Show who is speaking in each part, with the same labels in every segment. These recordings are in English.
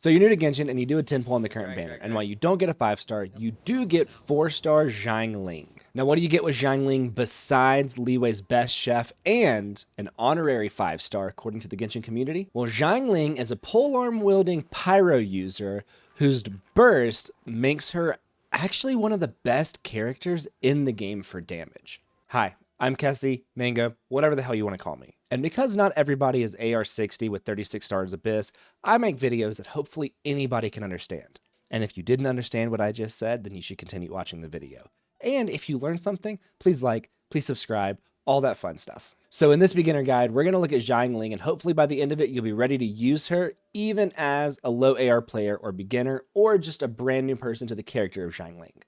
Speaker 1: So you're new to Genshin and you do a 10 pull on the current banner. And while you don't get a 5-star, you do get 4-star Xiangling. Now, what do you get with Xiangling besides Liwei's best chef and an honorary 5-star according to the Genshin community? Well, Xiangling is a polearm wielding pyro user whose burst makes her actually one of the best characters in the game for damage. Hi, I'm Kessie, Mango, whatever the hell you want to call me. And because not everybody is AR60 with 36 stars Abyss, I make videos that hopefully anybody can understand. And if you didn't understand what I just said, then you should continue watching the video. And if you learned something, please like, please subscribe, all that fun stuff. So in this beginner guide, we're going to look at Xiangling, and hopefully by the end of it, you'll be ready to use her even as a low AR player or beginner, or just a brand new person to the character of Xiangling.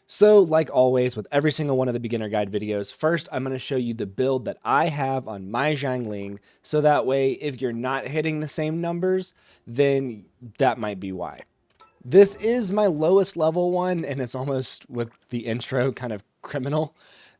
Speaker 1: So like always with every single one of the beginner guide videos, first I'm going to show you the build that I have on my Xiangling, so that way if you're not hitting the same numbers, then that might be why. This is my lowest level one, and it's almost with the intro kind of criminal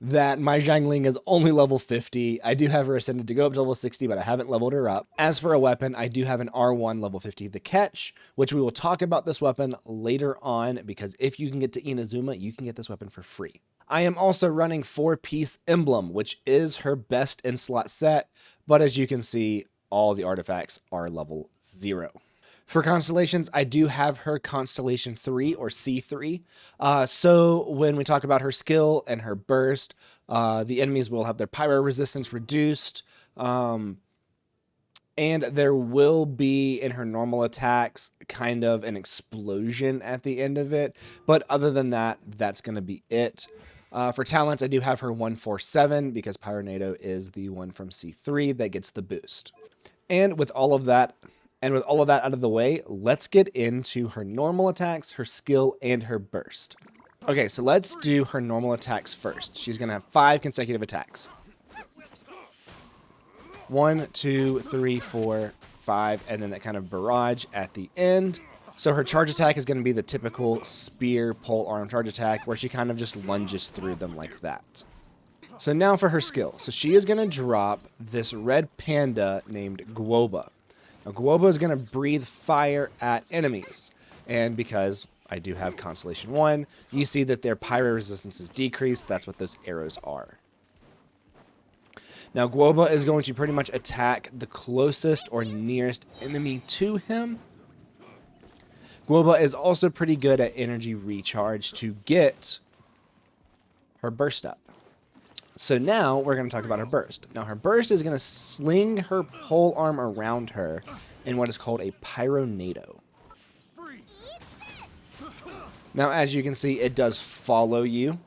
Speaker 1: that my Xiangling is only level 50. I do have her ascended to go up to level 60, but I haven't leveled her up. As for a weapon, I do have an R1 level 50, the Catch, which we will talk about this weapon later on, because if you can get to Inazuma, you can get this weapon for free. I am also running 4-piece Emblem, which is her best in slot set, but as you can see, all the artifacts are level 0. For constellations, I do have her Constellation 3 or C3. So when we talk about her skill and her burst, the enemies will have their pyro resistance reduced. And there will be in her normal attacks kind of an explosion at the end of it. But other than that, that's going to be it. For talents, I do have her 147 because Pyronado is the one from C3 that gets the boost. And with all of that out of the way, let's get into her normal attacks, her skill, and her burst. Okay, so let's do her normal attacks first. She's going to have 5 consecutive attacks. 1, 2, 3, 4, 5, and then that kind of barrage at the end. So her charge attack is going to be the typical spear pole arm charge attack, where she kind of just lunges through them like that. So now for her skill. So she is going to drop this red panda named Guoba. Now, Guoba is going to breathe fire at enemies, and because I do have Constellation 1, you see that their pyro resistance is decreased. That's what those arrows are. Now, Guoba is going to pretty much attack the closest or nearest enemy to him. Guoba is also pretty good at energy recharge to get her burst up. So now we're going to talk about her burst. Now her burst is going to sling her pole arm around her in what is called a Pyronado. Now as you can see, it does follow you.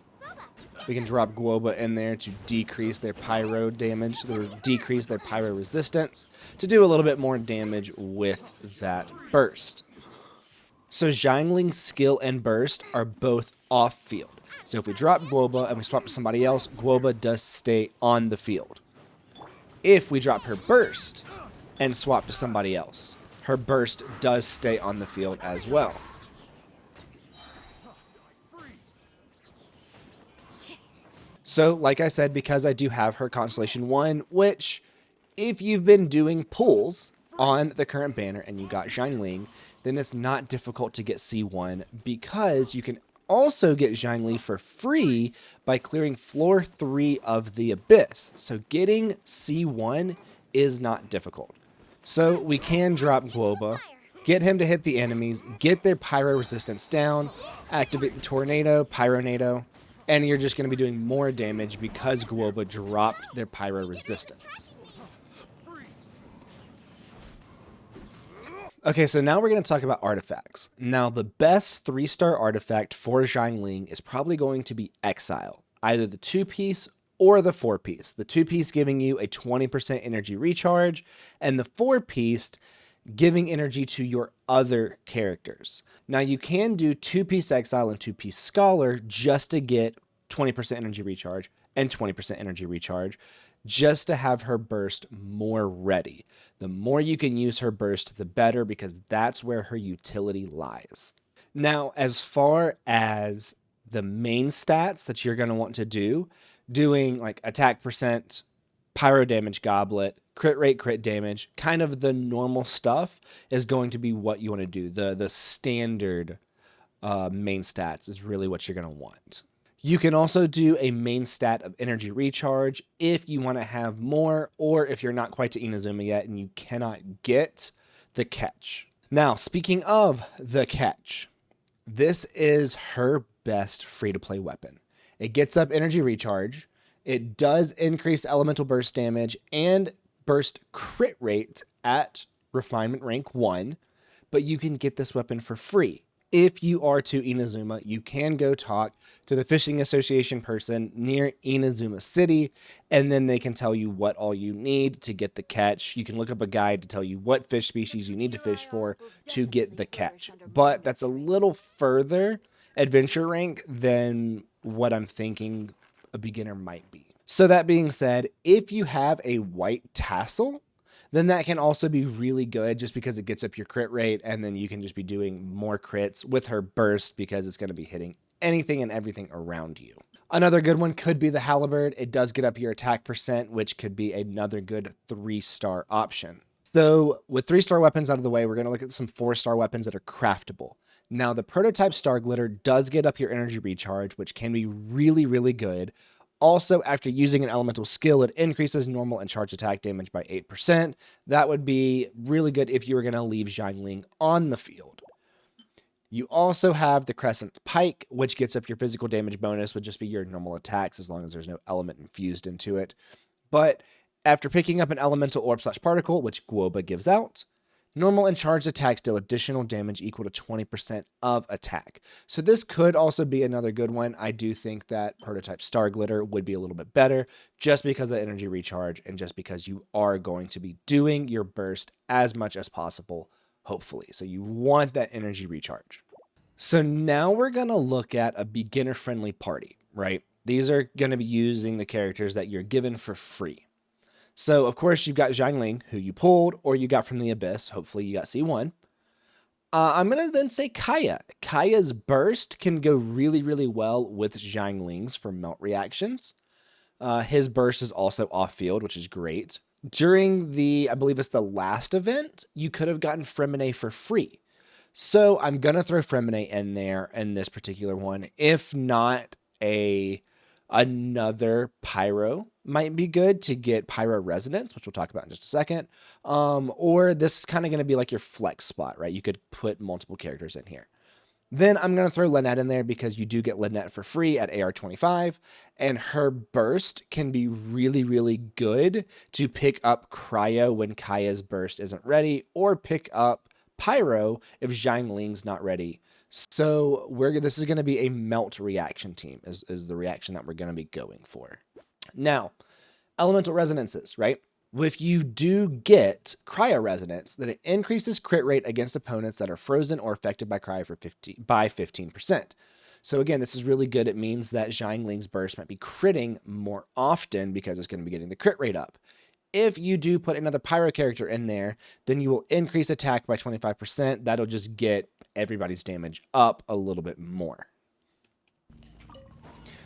Speaker 1: We can drop Guoba in there to decrease their pyro damage, or decrease their pyro resistance, to do a little bit more damage with that burst. So Xiangling's skill and burst are both off field. So if we drop Guoba and we swap to somebody else, Guoba does stay on the field. If we drop her burst and swap to somebody else, her burst does stay on the field as well. So like I said, because I do have her Constellation 1, which if you've been doing pulls on the current banner and you got Xiangling, then it's not difficult to get C1, because you can also get Xiangling for free by clearing floor 3 of the Abyss. So getting C1 is not difficult. So we can drop Guoba, get him to hit the enemies, get their pyro resistance down, activate the Tornado, Pyronado, and you're just going to be doing more damage because Guoba dropped their pyro resistance. Okay, so now we're going to talk about artifacts. Now, the best 3-star artifact for Xiangling is probably going to be Exile, either the 2-piece or the 4-piece. The 2-piece giving you a 20% energy recharge, and the 4-piece giving energy to your other characters. Now, you can do 2-piece Exile and 2-piece Scholar just to get 20% energy recharge and 20% energy recharge, just to have her burst more ready. The more you can use her burst, the better, because that's where her utility lies. Now, as far as the main stats that you're going to want to do, doing like attack percent, pyro damage goblet, crit rate, crit damage, kind of the normal stuff is going to be what you want to do. The standard main stats is really what you're going to want. You can also do a main stat of energy recharge if you want to have more, or if you're not quite to Inazuma yet and you cannot get the catch. Now, speaking of the catch, this is her best free-to-play weapon. It gets up energy recharge. It does increase elemental burst damage and burst crit rate at refinement rank 1, but you can get this weapon for free. If you are to Inazuma, you can go talk to the fishing association person near Inazuma City, and then they can tell you what all you need to get the catch. You can look up a guide to tell you what fish species you need to fish for to get the catch. But that's a little further adventure rank than what I'm thinking a beginner might be. So that being said, if you have a white tassel, then that can also be really good just because it gets up your crit rate, and then you can just be doing more crits with her burst because it's going to be hitting anything and everything around you. Another good one could be the halberd. It does get up your attack percent, which could be another good 3-star option. So with 3-star weapons out of the way, we're going to look at some 4-star weapons that are craftable. Now, the prototype Star Glitter does get up your energy recharge, which can be really, really good. Also, after using an elemental skill, it increases normal and charged attack damage by 8%. That would be really good if you were going to leave Xiangling on the field. You also have the Crescent Pike, which gets up your physical damage bonus, would just be your normal attacks as long as there's no element infused into it. But after picking up an elemental orb/particle, which Guoba gives out, normal and charged attacks deal additional damage equal to 20% of attack. So this could also be another good one. I do think that prototype Star Glitter would be a little bit better just because of the energy recharge and just because you are going to be doing your burst as much as possible, hopefully. So you want that energy recharge. So now we're going to look at a beginner-friendly party, right? These are going to be using the characters that you're given for free. So, of course, you've got Xiangling, who you pulled, or you got from the Abyss. Hopefully, you got C1. I'm going to then say Kaya. Kaya's burst can go really, really well with Xiangling's for melt reactions. His burst is also off-field, which is great. During the, I believe it's the last event, you could have gotten Fremine for free. So, I'm going to throw Fremine in there in this particular one. If not, another Pyro might be good to get Cryo Resonance, which we'll talk about in just a second. Or this is kind of going to be like your flex spot, right? You could put multiple characters in here. Then I'm going to throw Lynette in there because you do get Lynette for free at AR 25, and her burst can be really, really good to pick up Cryo when Kaya's burst isn't ready, or pick up Pyro if Xiangling's not ready. So this is going to be a melt reaction team is the reaction that we're going to be going for. Now, elemental resonances, right? If you do get Cryo Resonance, then it increases crit rate against opponents that are frozen or affected by cryo by 15%. So again, this is really good. It means that Xiangling's burst might be critting more often because it's going to be getting the crit rate up. If you do put another Pyro character in there, then you will increase attack by 25%. That'll just get everybody's damage up a little bit more.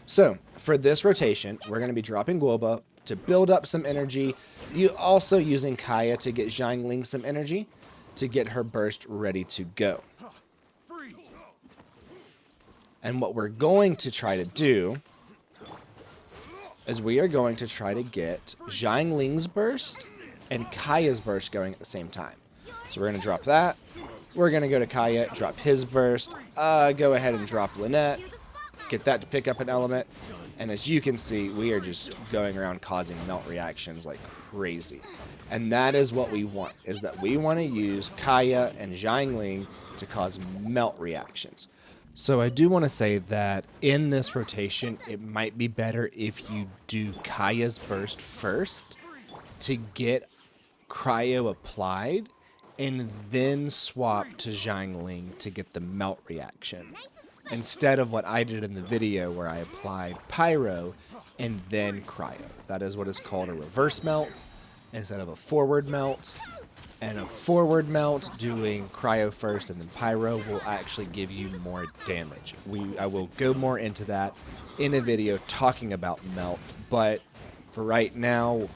Speaker 1: So for this rotation, we're going to be dropping Guoba to build up some energy. You also using Kaya to get Xiangling some energy to get her burst ready to go. And what we're going to try to do is we are going to try to get Xiangling's burst and Kaya's burst going at the same time. So we're going to drop that. We're going to go to Kaya, drop his burst, go ahead and drop Lynette, get that to pick up an element, and as you can see, we are just going around causing melt reactions like crazy. And that is what we want, is that we want to use Kaya and Xiangling to cause melt reactions. So I do want to say that in this rotation, it might be better if you do Kaya's burst first to get Cryo applied, and then swap to Xiangling to get the melt reaction. Instead of what I did in the video where I applied Pyro and then Cryo. That is what is called a reverse melt instead of a forward melt. And a forward melt, doing Cryo first and then Pyro, will actually give you more damage. I will go more into that in a video talking about melt, but for right now,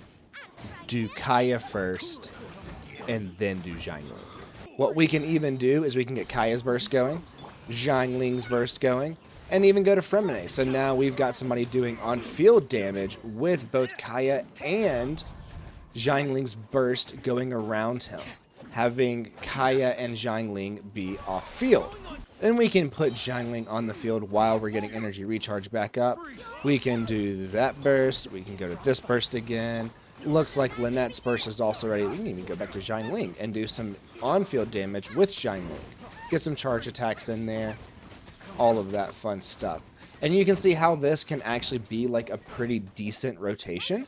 Speaker 1: do Kaya first, and then do Xiangling. What we can even do is we can get Kaya's burst going, Xiangling's burst going, and even go to Fremine. So now we've got somebody doing on-field damage with both Kaya and Xiangling's burst going around him, having Kaya and Xiangling be off-field. Then we can put Xiangling on the field while we're getting energy recharge back up. We can do that burst. We can go to this burst again. Looks like Lynette's burst is also ready. We can even go back to Xiangling and do some on-field damage with Xiangling. Get some charge attacks in there. All of that fun stuff. And you can see how this can actually be like a pretty decent rotation.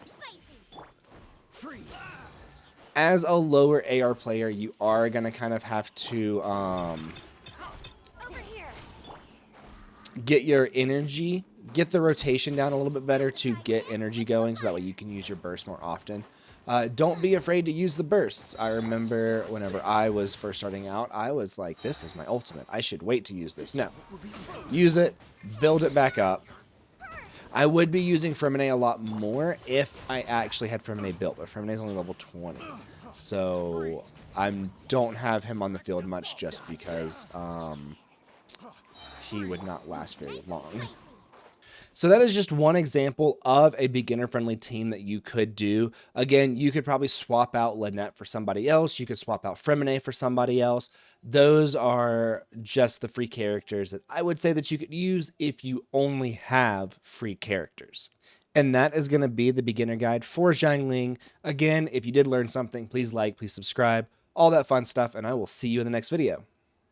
Speaker 1: As a lower AR player, you are going to kind of have to get your energy, get the rotation down a little bit better to get energy going, so that way you can use your burst more often. Don't be afraid to use the bursts. I remember whenever I was first starting out, I was like, this is my ultimate. I should wait to use this. No. Use it, build it back up. I would be using Fremine a lot more if I actually had Fremine built, but Fremine is only level 20. So I don't have him on the field much just because he would not last very long. So that is just one example of a beginner-friendly team that you could do. Again, you could probably swap out Lynette for somebody else. You could swap out Fremine for somebody else. Those are just the free characters that I would say that you could use if you only have free characters. And that is going to be the beginner guide for Xiangling. Again, if you did learn something, please like, please subscribe, all that fun stuff, and I will see you in the next video.